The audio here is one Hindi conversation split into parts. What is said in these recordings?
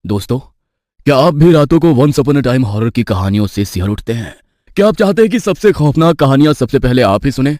दोस्तों, क्या आप भी रातों को once upon a time horror की कहानियों से सिहर उठते हैं? क्या आप चाहते हैं कि सबसे खौफनाक कहानियां सबसे पहले आप ही सुने?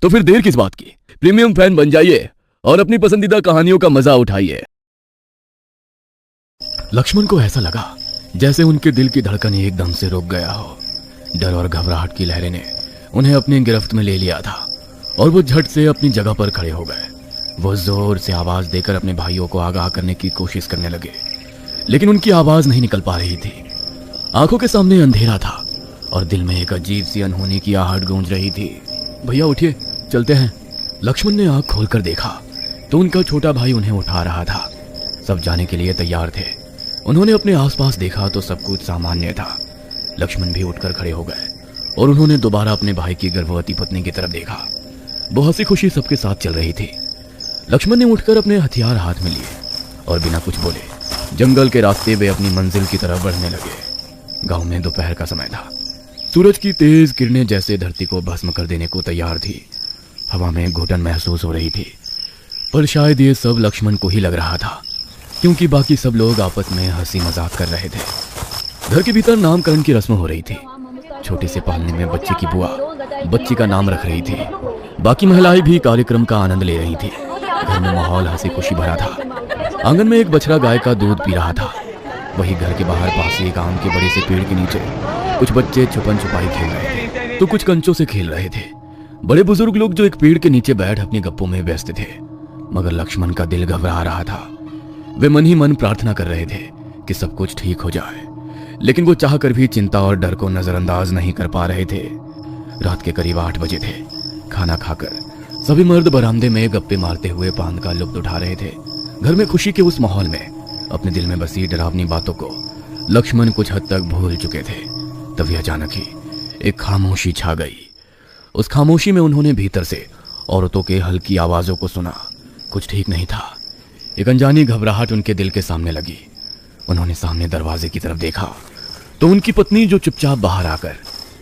तो फिर देर किस बात की, प्रीमियम फैन बन जाइए और अपनी पसंदीदा कहानियों का मजा उठाइए। लक्ष्मण को ऐसा लगा जैसे उनके दिल की धड़कन एकदम से रुक गया हो। डर और घबराहट की लहरें ने उन्हें अपनी गिरफ्त में ले लिया था और वो झट से अपनी जगह पर खड़े हो गए। वो जोर से आवाज देकर अपने भाइयों को आगाह करने की कोशिश करने लगे, लेकिन उनकी आवाज नहीं निकल पा रही थी। आंखों के सामने अंधेरा था और दिल में एक अजीब सी अनहोनी की आहट गूंज रही थी। भैया उठिए, चलते हैं। लक्ष्मण ने आंख खोलकर देखा तो उनका छोटा भाई उन्हें उठा रहा था। सब जाने के लिए तैयार थे। उन्होंने अपने आसपास देखा तो सब कुछ सामान्य था। लक्ष्मण भी उठकर खड़े हो गए और उन्होंने दोबारा अपने भाई की गर्भवती पत्नी की तरफ देखा। वो हंसी खुशी सबके साथ चल रही थी। लक्ष्मण ने उठकर अपने हथियार हाथ में लिए और बिना कुछ बोले जंगल के रास्ते वे अपनी मंजिल की तरफ बढ़ने लगे। गांव में दोपहर का समय था। सूरज की तेज किरणें जैसे धरती को भस्म कर देने को तैयार थी। हवा में घुटन महसूस हो रही थी, पर शायद ये सब लक्ष्मण को ही लग रहा था, क्योंकि बाकी सब लोग आपस में हंसी मजाक कर रहे थे। घर के भीतर नामकरण की रस्म हो रही थी। छोटे से पालने में बच्चे की बुआ बच्ची का नाम रख रही थी। बाकी महिलाएं भी कार्यक्रम का आनंद ले रही थी। घर में माहौल हंसी खुशी भरा था। आंगन में एक बछड़ा गाय का दूध पी रहा था। वही घर के बाहर पास एक आम के बड़े से पेड़ के नीचे कुछ बच्चे छुपन छुपाई खेल रहे थे तो कुछ कंचों से खेल रहे थे। बड़े बुजुर्ग लोग जो एक पेड़ के नीचे बैठ अपनी गप्पों में व्यस्त थे, मगर लक्ष्मण का दिल घबरा रहा था। वे मन ही मन प्रार्थना कर रहे थे कि सब कुछ ठीक हो जाए, लेकिन वो चाहकर भी चिंता और डर को नजरअंदाज नहीं कर पा रहे थे। रात के करीब 8 बजे थे। खाना खाकर सभी मर्द बरामदे में गप्पे मारते हुए पान का लुत्फ उठा रहे थे। घर में खुशी के उस माहौल में अपने दिल में बसी डरावनी बातों को लक्ष्मण कुछ हद तक भूल चुके थे। तभी अचानक ही एक खामोशी छा गई। उस खामोशी में उन्होंने भीतर से औरतों के हल्की आवाजों को सुना। कुछ ठीक नहीं था। एक अनजानी घबराहट उनके दिल के सामने लगी। उन्होंने सामने दरवाजे की तरफ देखा तो उनकी पत्नी जो चुपचाप बाहर आकर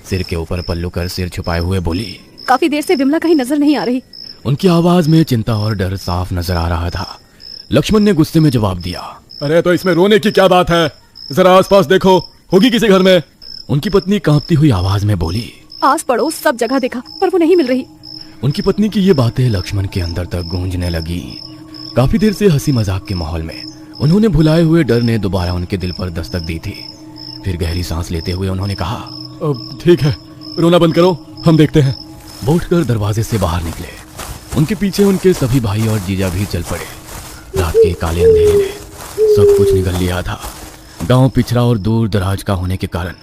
सिर के ऊपर पल्लू कर सिर छुपाए हुए बोली, काफी देर से विमला कहीं नजर नहीं आ रही। उनकी आवाज में चिंता और डर साफ नजर आ रहा था। लक्ष्मण ने गुस्से में जवाब दिया, अरे तो इसमें रोने की क्या बात है, जरा आसपास देखो, होगी किसी घर में। उनकी पत्नी कांपती हुई आवाज में बोली। आस पड़ोस सब जगह देखा पर वो नहीं मिल रही। उनकी पत्नी की ये बातें लक्ष्मण के अंदर तक गूंजने लगी। काफी देर से हंसी मजाक के माहौल में उन्होंने भुलाए हुए डर ने दोबारा उनके दिल पर दस्तक दी थी। फिर गहरी सांस लेते हुए उन्होंने कहा, अब ठीक है, रोना बंद करो, हम देखते हैं। वो उठकर दरवाजे से बाहर निकले। उनके पीछे उनके सभी भाई और जीजा भी चल पड़े। रात के काले अंधेरे ने सब कुछ निगल लिया था। गांव पिछड़ा और दूर दराज का होने के कारण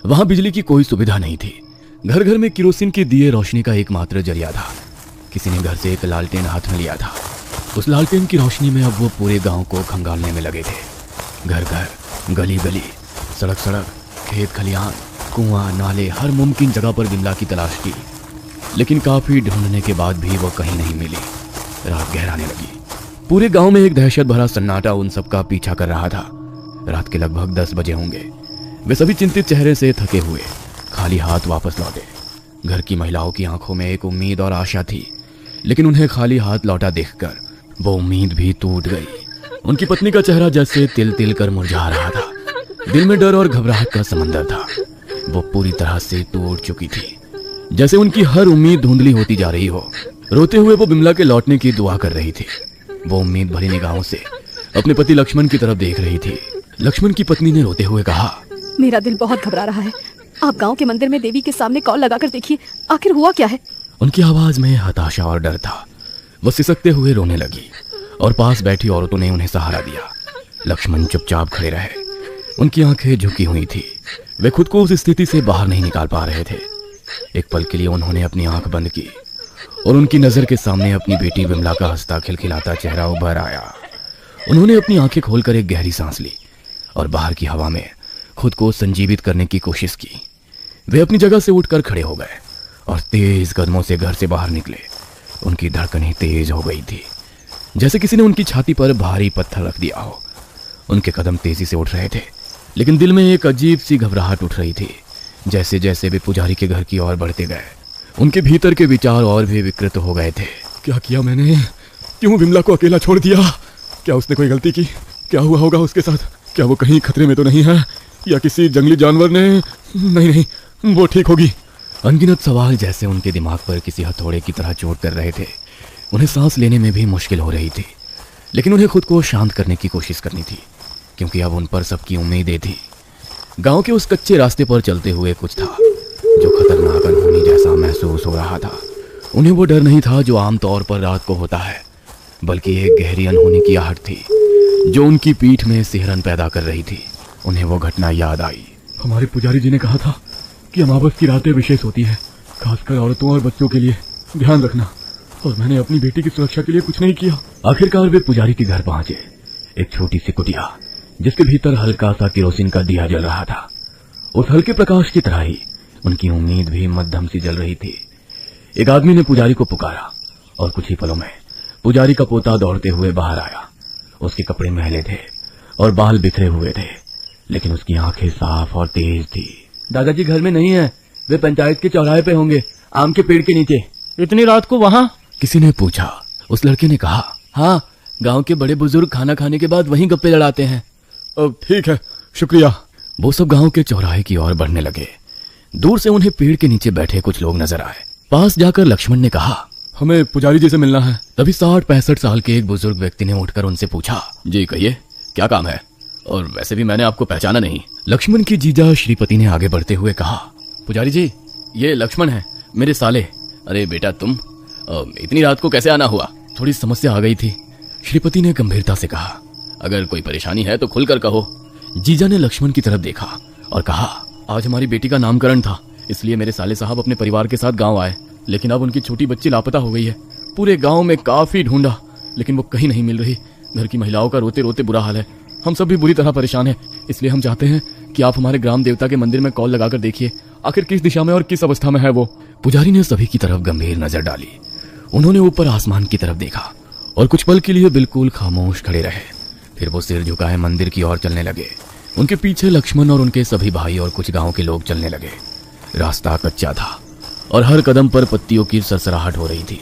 वहां बिजली की कोई सुविधा नहीं थी। घर घर में किरोसिन के दिए रोशनी का एकमात्र जरिया था। किसी ने घर से एक लालटेन हाथ में लिया था। उस लालटेन की रोशनी में अब वो पूरे गांव को खंगालने में लगे थे। घर घर, गली गली, सड़क सड़क, खेत खलिहान, कुआं, नाले, हर मुमकिन जगह पर विमला की तलाश की, लेकिन काफी ढूंढने के बाद भी वो कहीं नहीं मिली। रात गहराने लगी। पूरे गांव में एक दहशत भरा सन्नाटा उन सबका पीछा कर रहा था। रात के लगभग 10 बजे होंगे। वे सभी चिंतित चेहरे से थके हुए खाली हाथ वापस लौटे। घर की महिलाओं की आंखों में एक उम्मीद और आशा थी, लेकिन उन्हें खाली हाथ लौटा देखकर वो उम्मीद भी टूट गई। उनकी पत्नी का चेहरा जैसे तिल तिल कर मुरझा रहा था। दिल में डर और घबराहट का समंदर था। वो पूरी तरह से टूट चुकी थी, जैसे उनकी हर उम्मीद धुंधली होती जा रही हो। रोते हुए वो बिमला के लौटने की दुआ कर रही थी। वो उम्मीद भरी निगाहों से अपने पति लक्ष्मण की तरफ देख रही थी। लक्ष्मण की पत्नी ने रोते हुए कहा, मेरा दिल बहुत घबरा रहा है। आप गांव के मंदिर में देवी के सामने कॉल लगाकर देखिए, आखिर हुआ क्या है। उनकी आवाज में हताशा और डर था। वो सिसकते हुए रोने लगी और पास बैठी औरतों ने उन्हें सहारा दिया। लक्ष्मण चुपचाप खड़े रहे। उनकी आंखें झुकी हुई थी। वे खुद को उस स्थिति से बाहर नहीं निकाल पा रहे थे। एक पल के लिए उन्होंने अपनी आंख बंद की और उनकी नजर के सामने अपनी बेटी विमला का हंसता खिलखिलाता चेहरा उभर आया। उन्होंने अपनी आंखें खोलकर एक गहरी सांस ली और बाहर की हवा में खुद को संजीवित करने की कोशिश की। वे अपनी जगह से उठकर खड़े हो गए और तेज कदमों से घर से बाहर निकले। उनकी धड़कनें तेज हो गई थी, जैसे किसी ने उनकी छाती पर भारी पत्थर रख दिया हो। उनके कदम तेजी से उठ रहे थे, लेकिन दिल में एक अजीब सी घबराहट उठ रही थी। जैसे जैसे वे पुजारी के घर की ओर बढ़ते गए, उनके भीतर के विचार और भी विकृत हो गए थे। क्या किया मैंने? क्यों विमला को अकेला छोड़ दिया? क्या उसने कोई गलती की? क्या हुआ होगा उसके साथ? क्या वो कहीं खतरे में तो नहीं है, या किसी जंगली जानवर ने? नहीं नहीं, वो ठीक होगी। अनगिनत सवाल जैसे उनके दिमाग पर किसी हथौड़े की तरह चोट कर रहे थे। उन्हें सांस लेने में भी मुश्किल हो रही थी, लेकिन उन्हें खुद को शांत करने की कोशिश करनी थी, क्योंकि अब उन पर सबकी उम्मीदें थी। गांव के उस कच्चे रास्ते पर चलते हुए कुछ था जो खतरनाक अनहोनी जैसा महसूस हो रहा था। उन्हें वो डर नहीं था जो आमतौर पर रात को होता है, बल्कि एक गहरी अनहोनी की आहट थी जो उनकी पीठ में सिहरन पैदा कर रही थी। उन्हें वो घटना याद आई। हमारे पुजारी जी ने कहा था कि अमावस की रातें विशेष होती है, खासकर औरतों और बच्चों के लिए, ध्यान रखना। और मैंने अपनी बेटी की सुरक्षा के लिए कुछ नहीं किया। आखिरकार वे पुजारी के घर पहुंचे। एक छोटी सी कुटिया जिसके भीतर हल्का सा केरोसिन का दिया जल रहा था। उस हल्के प्रकाश की तरह ही उनकी उम्मीद भी मध्यम सी जल रही थी। एक आदमी ने पुजारी को पुकारा और कुछ ही पलों में पुजारी का पोता दौड़ते हुए बाहर आया। उसके कपड़े मैले थे और बाल बिखरे हुए थे, लेकिन उसकी आंखें साफ और तेज थी। दादाजी घर में नहीं है, वे पंचायत के चौराहे पे होंगे, आम के पेड़ के नीचे। इतनी रात को वहाँ? किसी ने पूछा। उस लड़के ने कहा, हाँ, गांव के बड़े बुजुर्ग खाना खाने के बाद वहीं गप्पे लड़ाते हैं। अब ठीक है, शुक्रिया। वो सब गांव के चौराहे की ओर बढ़ने लगे। दूर से उन्हें पेड़ के नीचे बैठे कुछ लोग नजर आए। पास जाकर लक्ष्मण ने कहा, हमें पुजारी जी से मिलना है। तभी 60-65 साल के एक बुजुर्ग व्यक्ति ने उठकर उनसे पूछा, जी कहिए, क्या काम है? और वैसे भी मैंने आपको पहचाना नहीं। लक्ष्मण की जीजा श्रीपति ने आगे बढ़ते हुए कहा, पुजारी जी, ये लक्ष्मण है, मेरे साले। अरे बेटा, तुम इतनी रात को कैसे आना हुआ? थोड़ी समस्या आ गई थी, श्रीपति ने गंभीरता से कहा। अगर कोई परेशानी है तो खुलकर कहो। जीजा ने लक्ष्मण की तरफ देखा और कहा, आज हमारी बेटी का नामकरण था, इसलिए मेरे साले साहब अपने परिवार के साथ गांव आए, लेकिन अब उनकी छोटी बच्ची लापता हो गई है। पूरे गांव में काफी ढूंढा, लेकिन वो कहीं नहीं मिल रही। घर की महिलाओं का रोते रोते बुरा हाल है। हम सब भी बुरी तरह परेशान हैं, इसलिए हम चाहते हैं कि आप हमारे ग्राम देवता के मंदिर में कॉल लगाकर देखिए, आखिर किस दिशा में और किस अवस्था में है वो। पुजारी ने सभी की तरफ गंभीर नजर डाली। उन्होंने ऊपर आसमान की तरफ देखा और कुछ पल के लिए बिल्कुल खामोश खड़े रहे। फिर वो सिर झुकाए मंदिर की ओर चलने लगे। उनके पीछे लक्ष्मण और उनके सभी भाई और कुछ गांव के लोग चलने लगे। रास्ता कच्चा था और हर कदम पर पत्तियों की सरसराहट हो रही थी,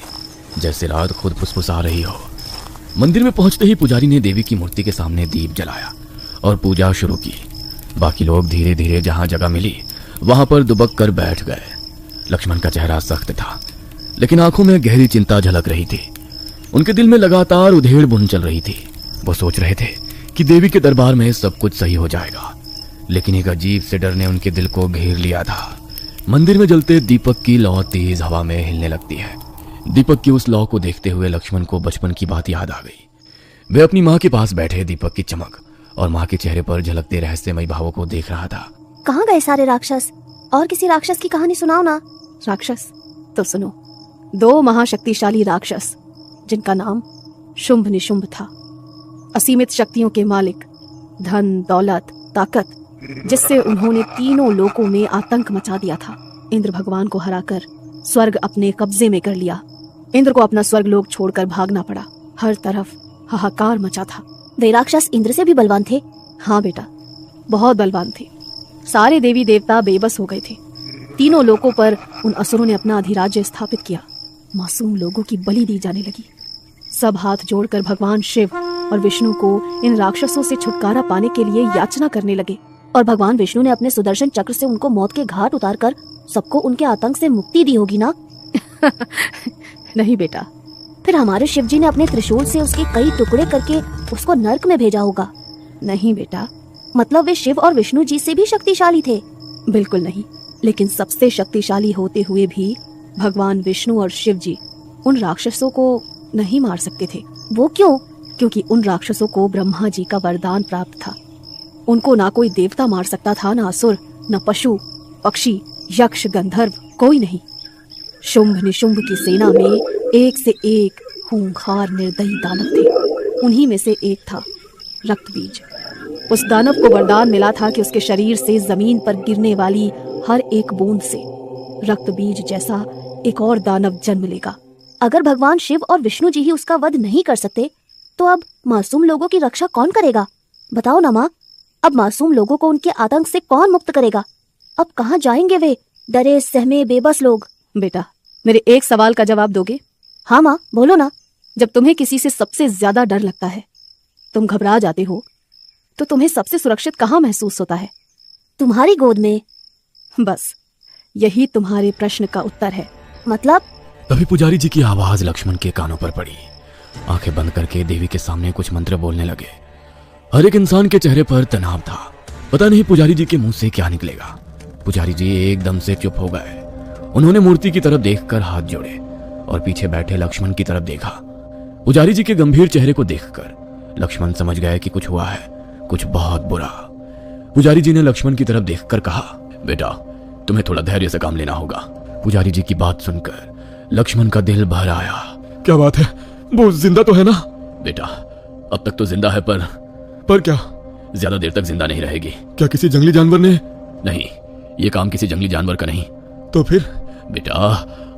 जैसे रात खुद फुसफुसा रही हो। मंदिर में पहुंचते ही पुजारी ने देवी की मूर्ति के सामने दीप जलाया और पूजा शुरू की। बाकी लोग धीरे धीरे जहां जगह मिली वहां पर दुबक कर बैठ गए। लक्ष्मण का चेहरा सख्त था, लेकिन आंखों में गहरी चिंता झलक रही थी। उनके दिल में लगातार उधेड़ बुन चल रही थी। वो सोच रहे थे कि देवी के दरबार में सब कुछ सही हो जाएगा, लेकिन एक अजीब से डर ने उनके दिल को घेर लिया था। मंदिर में जलते दीपक की लौ तेज हवा में हिलने लगती है। दीपक की उस लौ को देखते हुए लक्ष्मण को बचपन की बात याद आ गई। वे अपनी माँ के पास बैठे दीपक की चमक और माँ के चेहरे पर झलकते रहस्यमयी भावों को देख रहा था। कहाँ गए सारे राक्षस? और किसी राक्षस की कहानी सुनाओ ना। राक्षस तो सुनो। 2 महाशक्तिशाली राक्षस जिनका नाम शुंभ निशुंभ था, असीमित शक्तियों के मालिक, धन दौलत ताकत, जिससे उन्होंने तीनों लोकों में आतंक मचा दिया था। इंद्र भगवान को हराकर स्वर्ग अपने कब्जे में कर लिया। इंद्र को अपना स्वर्ग लोक छोड़कर भागना पड़ा। हर तरफ हाहाकार मचा था। वे राक्षस इंद्र से भी बलवान थे? हाँ बेटा, बहुत बलवान थे। सारे देवी देवता बेबस हो गए थे। तीनों लोकों पर उन असुरों ने अपना अधिराज्य स्थापित किया। मासूम लोगों की बलि दी जाने लगी। सब हाथ जोड़कर भगवान शिव और विष्णु को इन राक्षसों से छुटकारा पाने के लिए याचना करने लगे। और भगवान विष्णु ने अपने सुदर्शन चक्र से उनको मौत के घाट उतारकर सबको उनके आतंक से मुक्ति दी होगी ना? नहीं बेटा। फिर हमारे शिव जी ने अपने त्रिशूल से उसके कई टुकड़े करके उसको नर्क में भेजा होगा? नहीं बेटा। मतलब वे शिव और विष्णु जी से भी शक्तिशाली थे? बिल्कुल नहीं, लेकिन सबसे शक्तिशाली होते हुए भी भगवान विष्णु और शिव जी उन राक्षसों को नहीं मार सकते थे। वो क्यों? क्योंकि उन राक्षसों को ब्रह्मा जी का वरदान प्राप्त था। उनको ना कोई देवता मार सकता था, ना असुर, ना पशु पक्षी यक्ष गंधर्व, कोई नहीं। शुंभ निशुंभ की सेना में एक से एक खूंखार निर्दयी दानव थे। उन्हीं में से एक था रक्तबीज। उस दानव को वरदान मिला था कि उसके शरीर से जमीन पर गिरने वाली हर एक बूंद से रक्तबीज जैसा एक और दानव जन्म लेगा। अगर भगवान शिव और विष्णु जी ही उसका वध नहीं कर सकते, तो अब मासूम लोगों की रक्षा कौन करेगा? बताओ ना माँ, अब मासूम लोगों को उनके आतंक से कौन मुक्त करेगा? अब कहाँ जाएंगे वे डरे सहमे बेबस लोग? बेटा, मेरे एक सवाल का जवाब दोगे? हाँ माँ, बोलो ना। जब तुम्हें किसी से सबसे ज्यादा डर लगता है, तुम घबरा जाते हो, तो तुम्हें सबसे सुरक्षित कहाँ महसूस होता है? तुम्हारी गोद में। बस यही तुम्हारे प्रश्न का उत्तर है। मतलब? तभी पुजारी जी की आवाज लक्ष्मण के कानों पर पड़ी। आंखें बंद करके देवी के सामने कुछ मंत्र बोलने लगे। हर एक इंसान के चेहरे पर तनाव था। पता नहीं पुजारी जी के मुंह से क्या निकलेगा। पुजारी जी एकदम से चुप हो गए। उन्होंने मूर्ति की तरफ देखकर हाथ जोड़े और पीछे बैठे लक्ष्मण की तरफ देखा। पुजारी जी के गंभीर चेहरे को देखकर लक्ष्मण समझ गए कि कुछ हुआ है, कुछ बहुत बुरा। पुजारी जी ने लक्ष्मण की तरफ देखकर कहा, बेटा तुम्हें थोड़ा धैर्य से काम लेना होगा। पुजारी जी की बात सुनकर लक्ष्मण का दिल भर आया। क्या बात है, वो जिंदा तो है ना? बेटा अब तक तो जिंदा है, पर क्या? ज्यादा देर तक जिंदा नहीं रहेगी। क्या किसी जंगली जानवर ने? नहीं, ये काम किसी जंगली जानवर का नहीं। तो फिर? बेटा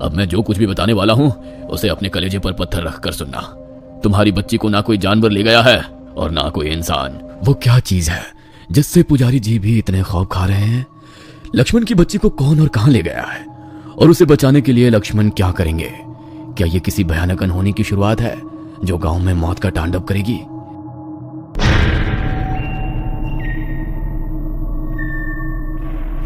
अब मैं जो कुछ भी बताने वाला हूँ उसे अपने कलेजे पर पत्थर रखकर सुनना। तुम्हारी बच्ची को ना कोई जानवर ले गया है और ना कोई इंसान। वो क्या चीज है जिससे पुजारी जी भी इतने खौफ खा रहे हैं? लक्ष्मण की बच्ची को कौन और कहां ले गया है और उसे बचाने के लिए लक्ष्मण क्या करेंगे? क्या ये किसी भयानक अनहोनी की शुरुआत है जो गांव में मौत का तांडव करेगी?